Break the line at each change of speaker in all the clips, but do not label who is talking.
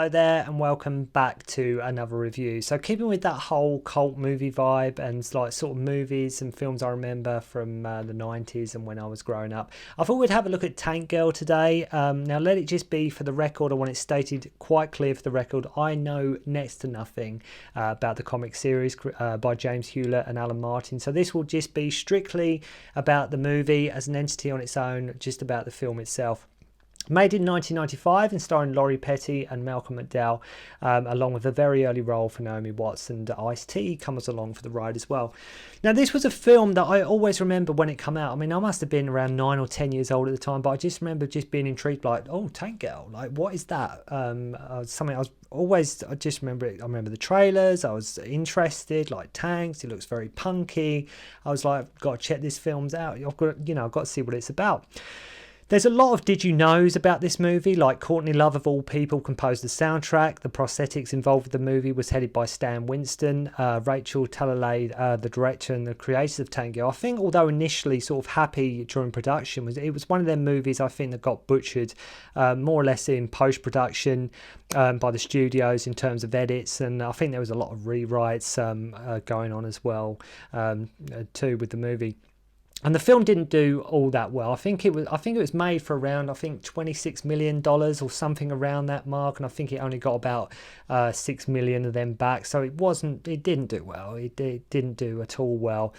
Hello there and welcome back to another review. So keeping with that whole cult movie vibe and like sort of movies and films I remember from the 90s and when I was growing up, I thought we'd have a look at Tank Girl today. Now let it just be for the record, I want it stated quite clear for the record, I know next to nothing about the comic series by James Hewlett and Alan Martin. So this will just be strictly about the movie as an entity on its own, just about the film itself. Made in 1995 and starring Laurie Petty and Malcolm McDowell, along with a very early role for Naomi Watts, and Ice-T comes along for the ride as well. Now this was a film that I always remember when it came out. I mean, I must have been around 9 or 10 years old at the time, but I just remember just being intrigued, like, oh, Tank Girl, like what is that? Something I just remember it. I remember the trailers, I was interested, like tanks, it looks very punky. I was like, got to check this film out. I've got to see what it's about. There's a lot of did you knows about this movie, like Courtney Love of all people composed the soundtrack. The prosthetics involved with the movie was headed by Stan Winston. Rachel Talalay, the director and the creators of Tank Girl, I think, although initially sort of happy during production, it was one of them movies I think that got butchered more or less in post-production by the studios in terms of edits, and I think there was a lot of rewrites going on as well too with the movie. And the film didn't do all that well. I think it was made for around $26 million or something around that mark, and I think it only got about 6 million of them back. So it didn't do well. It didn't do at all well.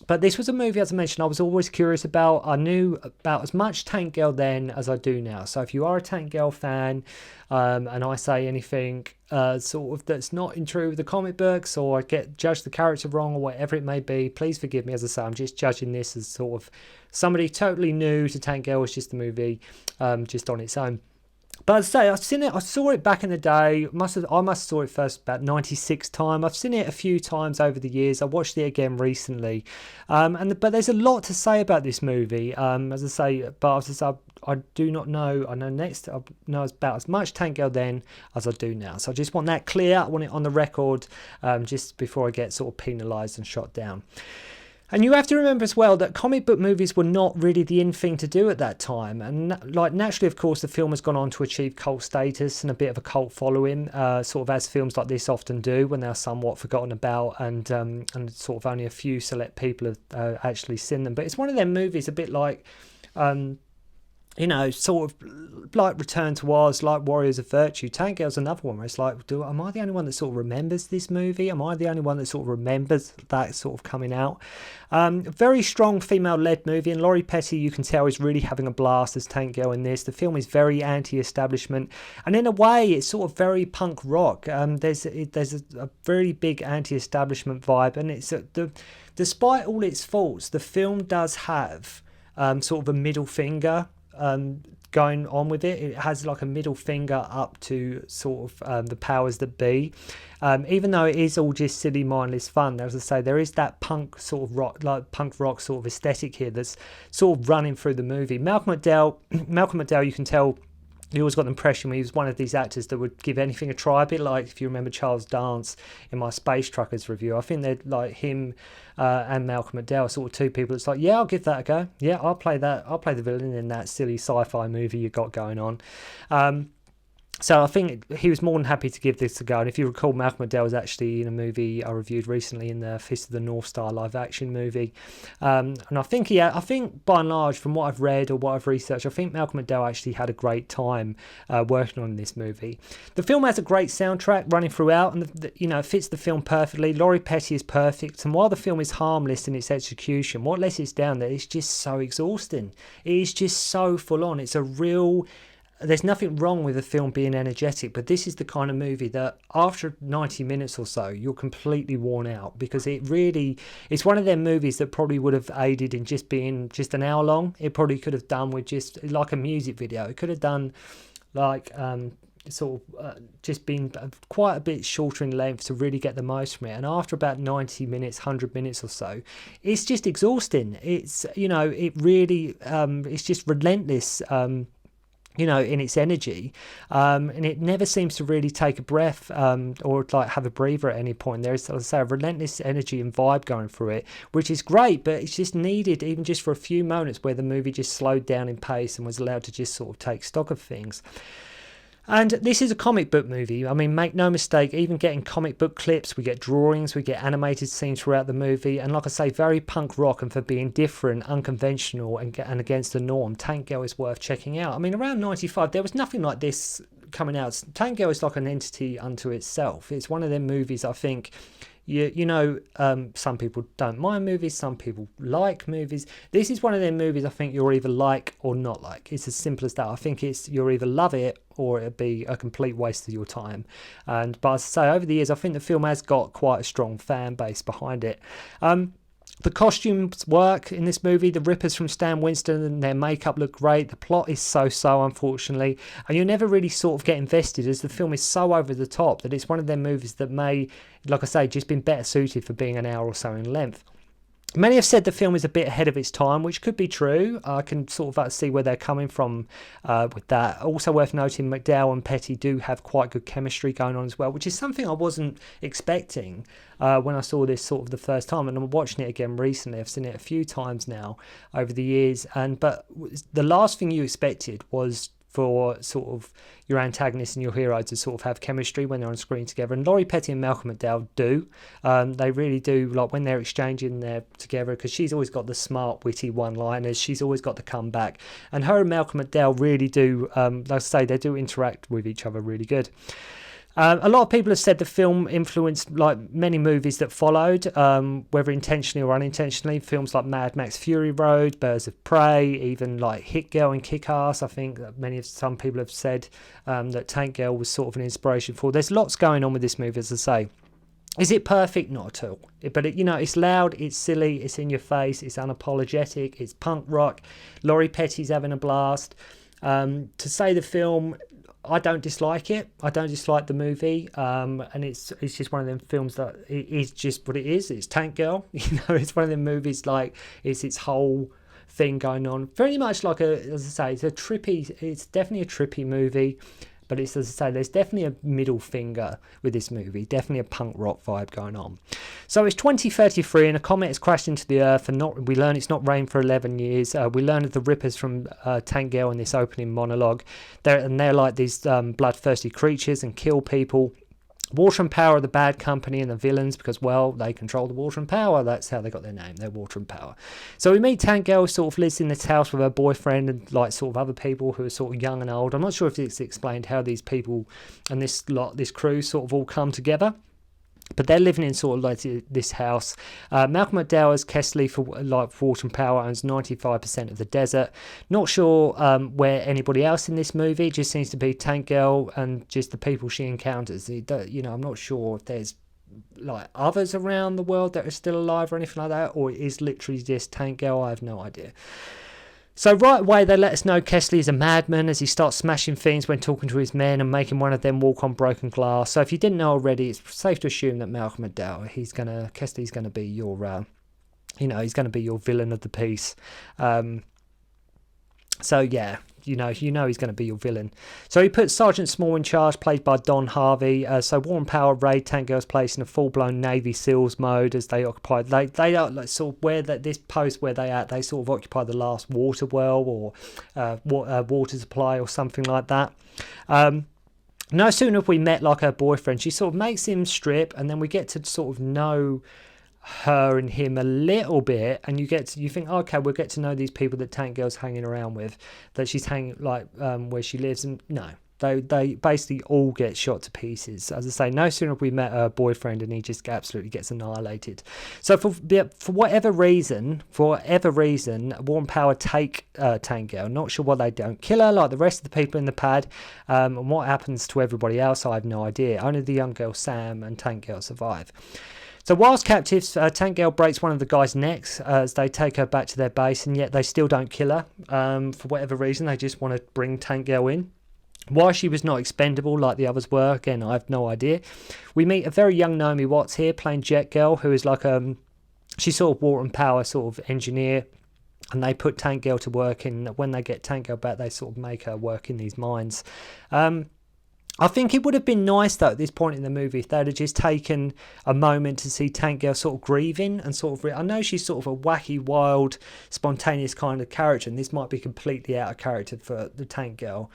But this was a movie, as I mentioned, I was always curious about. I knew about as much Tank Girl then as I do now. So if you are a Tank Girl fan, and I say anything sort of that's not in true with the comic books, or I judge the character wrong or whatever it may be, please forgive me. As I say, I'm just judging this as sort of somebody totally new to Tank Girl. It's just a movie just on its own. But as I say, I saw it back in the day. I must have saw it first about 96 time. I've seen it a few times over the years. I watched it again recently. But there's a lot to say about this movie. As I say, I do not know. I know about as much Tank Girl then as I do now. So I just want that clear. I want it on the record just before I get sort of penalised and shot down. And you have to remember as well that comic book movies were not really the in thing to do at that time. And like naturally, of course, the film has gone on to achieve cult status and a bit of a cult following, sort of as films like this often do when they're somewhat forgotten about and sort of only a few select people have actually seen them. But it's one of them movies a bit like... sort of like Return to Oz, like Warriors of Virtue. Tank Girl's another one where it's like, am I the only one that sort of remembers this movie? Am I the only one that sort of remembers that sort of coming out? Very strong female-led movie, and Laurie Petty, you can tell, is really having a blast as Tank Girl in this. The film is very anti-establishment, and in a way, it's sort of very punk rock. There's a very big anti-establishment vibe, and it's despite all its faults, the film does have sort of a middle finger going on with it. It has like a middle finger up to sort of the powers that be, even though it is all just silly mindless fun. As I say, there is that punk rock sort of aesthetic here that's sort of running through the movie. Malcolm McDowell, you can tell you always got the impression he was one of these actors that would give anything a try, a bit like if you remember Charles Dance in my Space Truckers review. I think they're like him and Malcolm McDowell, sort of two people. It's like, yeah, I'll give that a go. Yeah, I'll play that. I'll play the villain in that silly sci-fi movie you got going on. So I think he was more than happy to give this a go. And if you recall, Malcolm McDowell was actually in a movie I reviewed recently, in the Fist of the North Star live action movie. And I think by and large, from what I've read or what I've researched, I think Malcolm McDowell actually had a great time working on this movie. The film has a great soundtrack running throughout, and it fits the film perfectly. Laurie Petty is perfect, and while the film is harmless in its execution, what lets it down there is just so exhausting. It is just so full on. There's nothing wrong with the film being energetic, but this is the kind of movie that after 90 minutes or so, you're completely worn out, because it's one of them movies that probably would have aided in just being just an hour long. It probably could have done with just like a music video. It could have done like just been quite a bit shorter in length to really get the most from it. And after about 90 minutes, 100 minutes or so, it's just exhausting. It's, it's just relentless, in its energy, and it never seems to really take a breath or like have a breather at any point. There's, as I say, a relentless energy and vibe going through it, which is great, but it's just needed even just for a few moments where the movie just slowed down in pace and was allowed to just sort of take stock of things. And this is a comic book movie. I mean, make no mistake, even getting comic book clips, we get drawings, we get animated scenes throughout the movie. And like I say, very punk rock, and for being different, unconventional, and against the norm, Tank Girl is worth checking out. I mean, around 95, there was nothing like this coming out. Tank Girl is like an entity unto itself. It's one of them movies, I think, some people don't mind movies, some people like movies. This is one of them movies I think you're either like or not like. It's as simple as that. I think you'll either love it or it'll be a complete waste of your time. But as I say, over the years, I think the film has got quite a strong fan base behind it. The costumes work in this movie. The Rippers from Stan Winston and their makeup look great. The plot is so, unfortunately. And you never really sort of get invested, as the film is so over the top that it's one of them movies that may, like I say, just been better suited for being an hour or so in length. Many have said the film is a bit ahead of its time, which could be true. I can sort of see where they're coming from with that. Also worth noting, McDowell and Petty do have quite good chemistry going on as well, which is something I wasn't expecting when I saw this sort of the first time. And I'm watching it again recently. I've seen it a few times now over the years. But the last thing you expected was for sort of your antagonist and your hero to sort of have chemistry when they're on screen together. And Laurie Petty and Malcolm McDowell do. They really do, like when they're exchanging there together, because she's always got the smart, witty one-liners. She's always got the comeback. And her and Malcolm McDowell really do, like I say, they do interact with each other really good. A lot of people have said the film influenced like many movies that followed, whether intentionally or unintentionally. Films like Mad Max Fury Road, Birds of Prey, even like Hit Girl and Kick-Ass. I think that some people have said that Tank Girl was sort of an inspiration for. There's lots going on with this movie, as I say. Is it perfect? Not at all. But it's loud, it's silly, it's in your face, it's unapologetic, it's punk rock. Laurie Petty's having a blast. To say the film, I don't dislike it. I don't dislike the movie, and it's just one of them films that it is just what it is. It's Tank Girl, It's one of them movies like it's its whole thing going on. Very much like as I say, it's definitely a trippy movie, but it's, as I say, there's definitely a middle finger with this movie. Definitely a punk rock vibe going on. So it's 2033 and a comet has crashed into the Earth, and we learn it's not rained for 11 years. We learn of the Rippers from Tank Girl in this opening monologue. They're like these bloodthirsty creatures and kill people. Water and Power are the bad company and the villains because, well, they control the water and power. That's how they got their name. They're Water and Power. So we meet Tank Girl, sort of lives in this house with her boyfriend and like sort of other people who are sort of young and old. I'm not sure if it's explained how these people and this crew sort of all come together. But they're living in sort of like this house. Malcolm McDowell as Kesley for like Water and Power owns 95% of the desert. Not sure where anybody else in this movie. It just seems to be Tank Girl and just the people she encounters. I'm not sure if there's like others around the world that are still alive or anything like that, or it is literally just Tank Girl. I have no idea. So right away, they let us know Kesley is a madman as he starts smashing things when talking to his men and making one of them walk on broken glass. So if you didn't know already, it's safe to assume that Malcolm McDowell, Kesley's going to be your, he's going to be your villain of the piece. So yeah, he's going to be your villain. So he puts Sergeant Small in charge, played by Don Harvey. So War and Power raid Tank Girl's place in a full-blown Navy SEALs mode as they occupy. They are like sort of where this post where they at. They sort of occupy the last water well or water supply or something like that. No sooner have we met like her boyfriend, she sort of makes him strip, and then we get to sort of know her and him a little bit, and you think, okay, we'll get to know these people that Tank Girl's hanging around with, that she's hanging like where she lives. And no, they basically all get shot to pieces. As I say, no sooner have we met her boyfriend and he just absolutely gets annihilated. So for whatever reason, War and Power take Tank Girl. Not sure why they don't kill her like the rest of the people in the pad. And what happens to everybody else, I have no idea. Only the young girl Sam and Tank Girl survive. So whilst captives, Tank Girl breaks one of the guys' necks as they take her back to their base, and yet they still don't kill her. For whatever reason, they just want to bring Tank Girl in. Why she was not expendable like the others were, again, I have no idea. We meet a very young Naomi Watts here, playing Jet Girl, who is like she's sort of Water and Power sort of engineer, and they put Tank Girl to work, and when they get Tank Girl back, they sort of make her work in these mines. I think it would have been nice, though, at this point in the movie, if they'd have just taken a moment to see Tank Girl sort of grieving and sort of... I know she's sort of a wacky, wild, spontaneous kind of character, and this might be completely out of character for the Tank Girl,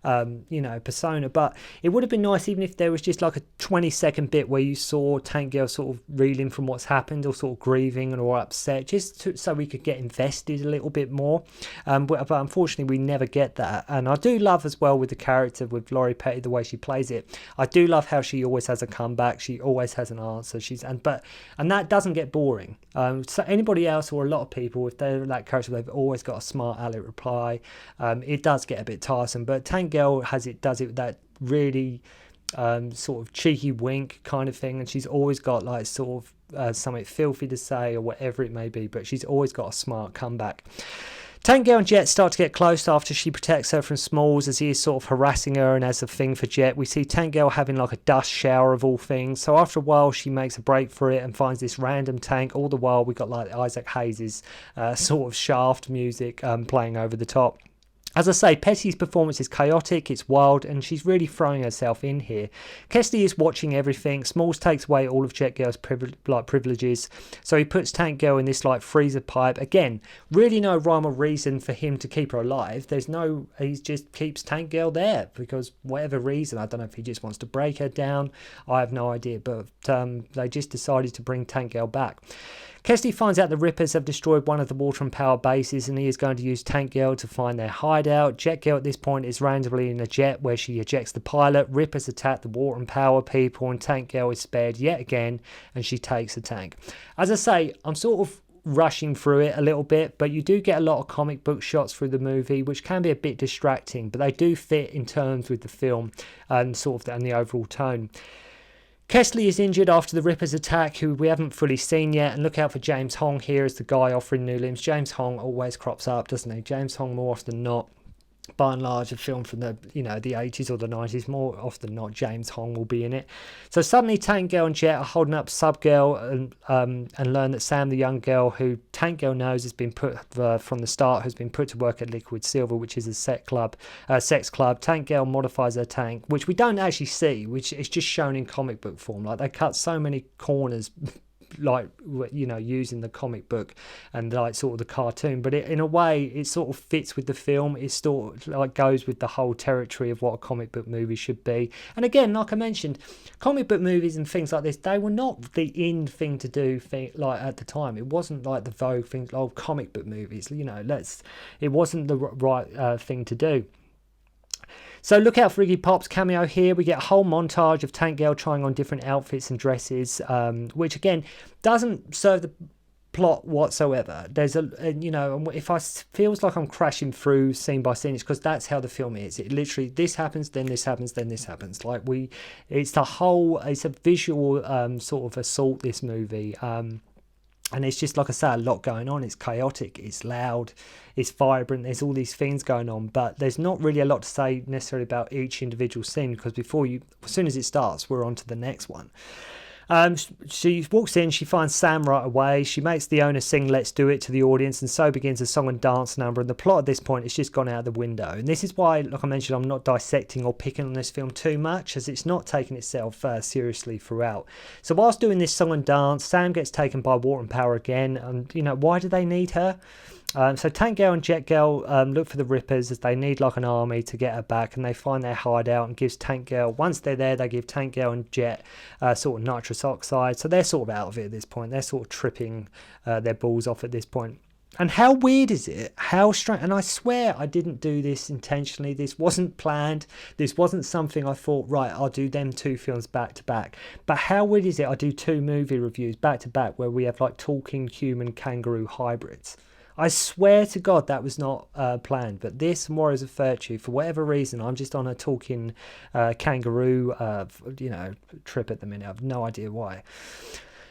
persona, but it would have been nice even if there was just like a 20-second bit where you saw Tank Girl sort of reeling from what's happened or sort of grieving or upset, so we could get invested a little bit more, but unfortunately we never get that. And I do love as well with the character, with Laurie Petty, the way she plays it. I do love how she always has a comeback, she always has an answer, and that doesn't get boring. So anybody else, or a lot of people, if they're that character, they've always got a smart aleck reply. It does get a bit tiresome, but Tank Girl does it with that really sort of cheeky wink kind of thing, and she's always got like sort of something filthy to say or whatever it may be, but she's always got a smart comeback. Tank Girl and Jet start to get close after she protects her from Smalls, as he is sort of harassing her, and as a thing for Jet, we see Tank Girl having like a dust shower of all things. So after a while she makes a break for it and finds this random tank. All the while we got like Isaac Hayes' sort of Shaft music playing over the top. As I say, Petty's performance is chaotic, it's wild, and she's really throwing herself in here. Kessley is watching everything. Smalls takes away all of Jet Girl's privileges, so he puts Tank Girl in this like freezer pipe. Again, really no rhyme or reason for him to keep her alive. He just keeps Tank Girl there because whatever reason. I don't know if he just wants to break her down. I have no idea, but they just decided to bring Tank Girl back. Kessley finds out the Rippers have destroyed one of the water and power bases, and he is going to use Tank Girl to find their hideout. Jet Girl at this point is randomly in a jet where she ejects the pilot. Rippers attack the water and power people, and Tank Girl is spared yet again, and she takes the tank. As I say, I'm sort of rushing through it a little bit, but you do get a lot of comic book shots through the movie, which can be a bit distracting, but they do fit in terms with the film and the overall tone. Kessley is injured after the Rippers attack, who we haven't fully seen yet, and look out for James Hong here as the guy offering new limbs. James Hong always crops up, doesn't he? James Hong, more often than not, by and large, a film from the 80s or the 90s, more often than not, James Hong will be in it. So suddenly Tank Girl and Jet are holding up Sub Girl and learn that Sam, the young girl who Tank Girl knows has been put from the start, has been put to work at Liquid Silver, which is a sex club. Tank Girl modifies her tank, which we don't actually see, which is just shown in comic book form. Like, they cut so many corners, like, using the comic book and like sort of the cartoon, but in a way it sort of fits with the film. It sort of like goes with the whole territory of what a comic book movie should be. And again, like I mentioned, comic book movies and things like this, they were not the in thing to do like at the time. It wasn't like the vogue thing, comic book movies, it wasn't the right thing to do. So look out for Iggy Pop's cameo here. We get a whole montage of Tank Girl trying on different outfits and dresses, which again doesn't serve the plot whatsoever. There's if I feels like I'm crashing through scene by scene, it's because that's how the film is. It literally, this happens, then this happens, then this happens. It's a visual sort of assault, this movie. And it's just, like I say, a lot going on. It's chaotic, it's loud, it's vibrant, there's all these things going on, but there's not really a lot to say necessarily about each individual scene, because as soon as it starts, we're on to the next one. She walks in, she finds Sam right away, she makes the owner sing Let's Do It to the audience, and so begins a song and dance number, and the plot at this point has just gone out the window. And this is why, like I mentioned, I'm not dissecting or picking on this film too much, as it's not taking itself seriously throughout. So whilst doing this song and dance, Sam gets taken by water and power again, and why do they need her? So Tank Girl and Jet Girl look for the Rippers, as they need like an army to get her back, and they find their hideout and gives Tank Girl, once they're there, they give Tank Girl and Jet sort of nitrous oxide. So they're sort of out of it at this point. They're sort of tripping their balls off at this point. And how weird is it? How strange. And I swear I didn't do this intentionally. This wasn't planned. This wasn't something I thought, right, I'll do them two films back to back. But how weird is it I do two movie reviews back to back where we have like talking human kangaroo hybrids? I swear to God that was not planned, but this Warriors of Virtue, for whatever reason, I'm just on a talking kangaroo trip at the minute. I have no idea why.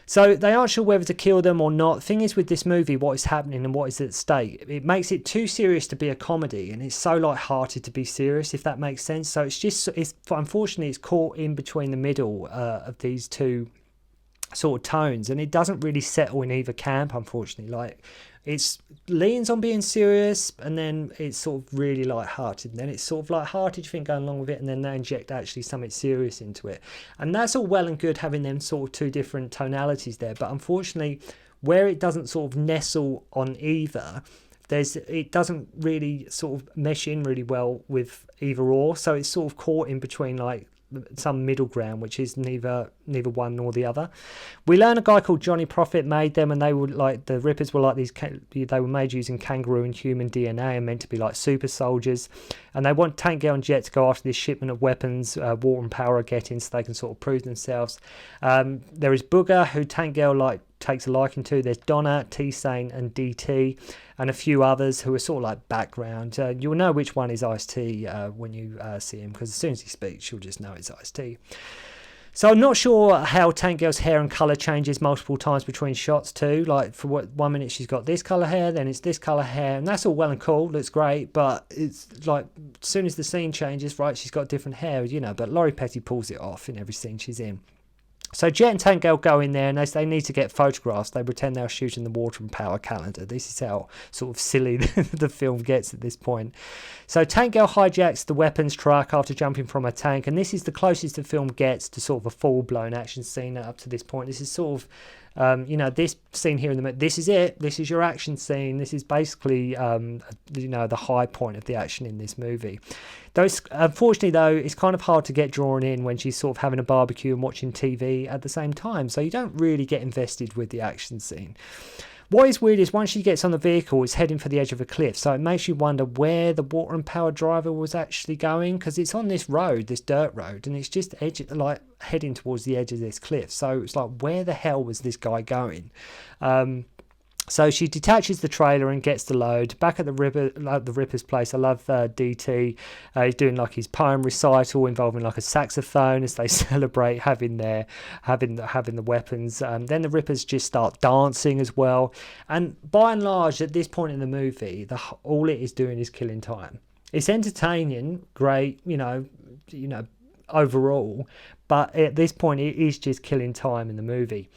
So they aren't sure whether to kill them or not. The thing is with this movie, what is happening and what is at stake, it makes it too serious to be a comedy, and it's so light-hearted to be serious, if that makes sense. So unfortunately, it's caught in between the middle of these two sort of tones, and it doesn't really settle in either camp, unfortunately. Like, it's leans on being serious, and then it's sort of really light-hearted, and then it's sort of light-hearted, you think, going along with it, and then they inject actually something serious into it. And that's all well and good, having them sort of two different tonalities there, but unfortunately, where it doesn't sort of nestle on either, it doesn't really sort of mesh in really well with either or, so it's sort of caught in between, like, some middle ground, which is neither one nor the other. We learn a guy called Johnny Prophet made them, and they were like, the Rippers were like these, they were made using kangaroo and human DNA and meant to be like super soldiers, and they want Tank Girl and Jet to go after this shipment of weapons Water and Power are getting, so they can sort of prove themselves. There is Booger, who Tank Girl takes a liking to. There's Donna, T-Sane and DT, and a few others who are sort of like background. You'll know which one is Ice-T when you see him, because as soon as he speaks, you'll just know it's Ice-T. So I'm not sure how Tank Girl's hair and colour changes multiple times between shots too. Like, for 1 minute she's got this colour hair, then it's this colour hair, and that's all well and cool, looks great, but it's like, as soon as the scene changes, right, she's got different hair, but Laurie Petty pulls it off in every scene she's in. So Jet and Tank Girl go in there, and they need to get photographs. They pretend they're shooting the Water and Power calendar. This is how sort of silly the film gets at this point. So Tank Girl hijacks the weapons truck after jumping from a tank, and this is the closest the film gets to sort of a full-blown action scene up to this point. This is sort of, this scene here in the this is it. This is your action scene. This is basically, the high point of the action in this movie. Unfortunately, though, it's kind of hard to get drawn in when she's sort of having a barbecue and watching TV at the same time, so you don't really get invested with the action scene. What is weird is once she gets on the vehicle, it's heading for the edge of a cliff, so it makes you wonder where the Water and Power driver was actually going, because it's on this road, this dirt road, and it's just heading towards the edge of this cliff. So it's like, where the hell was this guy going? So she detaches the trailer and gets the load back at the Ripper's place. I love DT. He's doing like his poem recital involving like a saxophone as they celebrate having the weapons. Then the Rippers just start dancing as well. And by and large, at this point in the movie, all it is doing is killing time. It's entertaining, great, overall, but at this point, it is just killing time in the movie.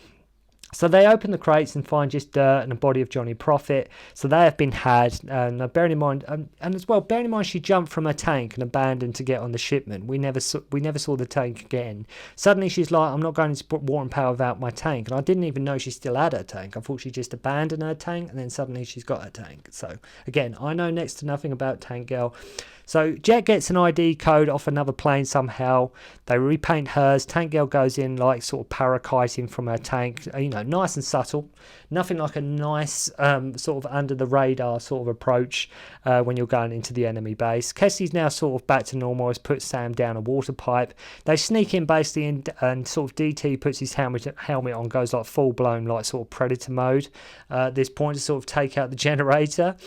So they open the crates and find just dirt and a body of Johnny Prophet. So they have been had. Bearing in mind, she jumped from a tank and abandoned to get on the shipment. We never saw the tank again. Suddenly she's like, I'm not going to put Water and Power without my tank. And I didn't even know she still had her tank. I thought she just abandoned her tank, and then suddenly she's got her tank. So again, I know next to nothing about Tank Girl. So Jet gets an ID code off another plane somehow. They repaint hers. Tank Girl goes in like sort of parakiting from her tank, nice and subtle. Nothing like a nice sort of under the radar sort of approach when you're going into the enemy base. Kesley's now sort of back to normal, has put Sam down a water pipe. They sneak in basically and sort of DT puts his helmet on, goes like full blown like sort of Predator mode at this point to sort of take out the generator.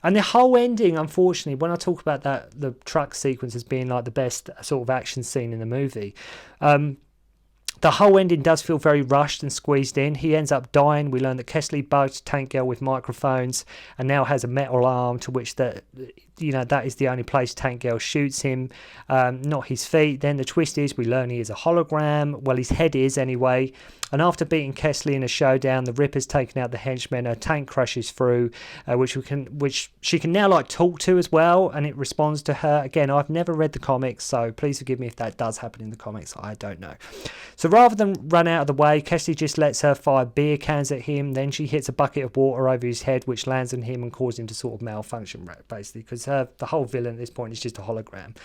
And the whole ending, unfortunately, when I talk about that, the truck sequence as being like the best sort of action scene in the movie, the whole ending does feel very rushed and squeezed in. He ends up dying. We learn that Kesley bugged Tank Girl with microphones and now has a metal arm, to which that is the only place Tank Girl shoots him, not his feet. Then the twist is we learn he is a hologram. Well, his head is anyway. And after beating Kesley in a showdown, the Ripper's taken out the henchmen. Her tank crashes through, which she can now like talk to as well, and it responds to her. Again, I've never read the comics, so please forgive me if that does happen in the comics. I don't know. So rather than run out of the way, Kesley just lets her fire beer cans at him. Then she hits a bucket of water over his head, which lands on him and causes him to sort of malfunction, basically, because the whole villain at this point is just a hologram.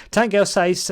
Tank Girl saves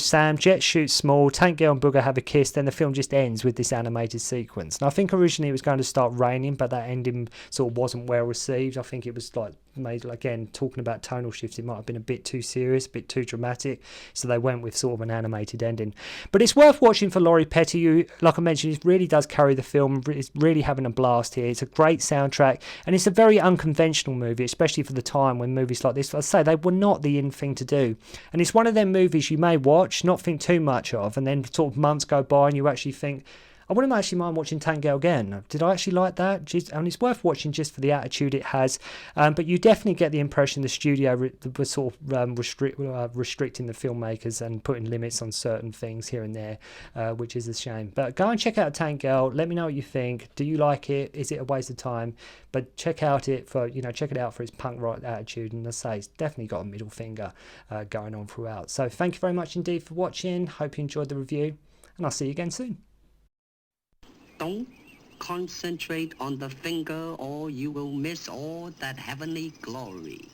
Sam. Jet shoots Small. Tank Girl and Booger have a kiss. Then the film just ends with this animated sequence. And I think originally it was going to start raining, but that ending sort of wasn't well received. I think it was like made, again, talking about tonal shifts, it might have been a bit too serious, a bit too dramatic, so they went with sort of an animated ending. But it's worth watching for Laurie Petty, who, like I mentioned, it really does carry the film. It's really having a blast here. It's a great soundtrack, and it's a very unconventional movie, especially for the time when movies like this, I say, they were not the in thing to do. And it's one of them movies you may watch, not think too much of, and then sort of months go by and you actually think, I wouldn't actually mind watching Tank Girl again. Did I actually like that? And it's worth watching just for the attitude it has. But you definitely get the impression the studio was sort of restricting the filmmakers and putting limits on certain things here and there, which is a shame. But go and check out Tank Girl. Let me know what you think. Do you like it? Is it a waste of time? But check out it for check it out for its punk rock attitude. And as I say, it's definitely got a middle finger going on throughout. So thank you very much indeed for watching. Hope you enjoyed the review, and I'll see you again soon.
Don't concentrate on the finger or you will miss all that heavenly glory.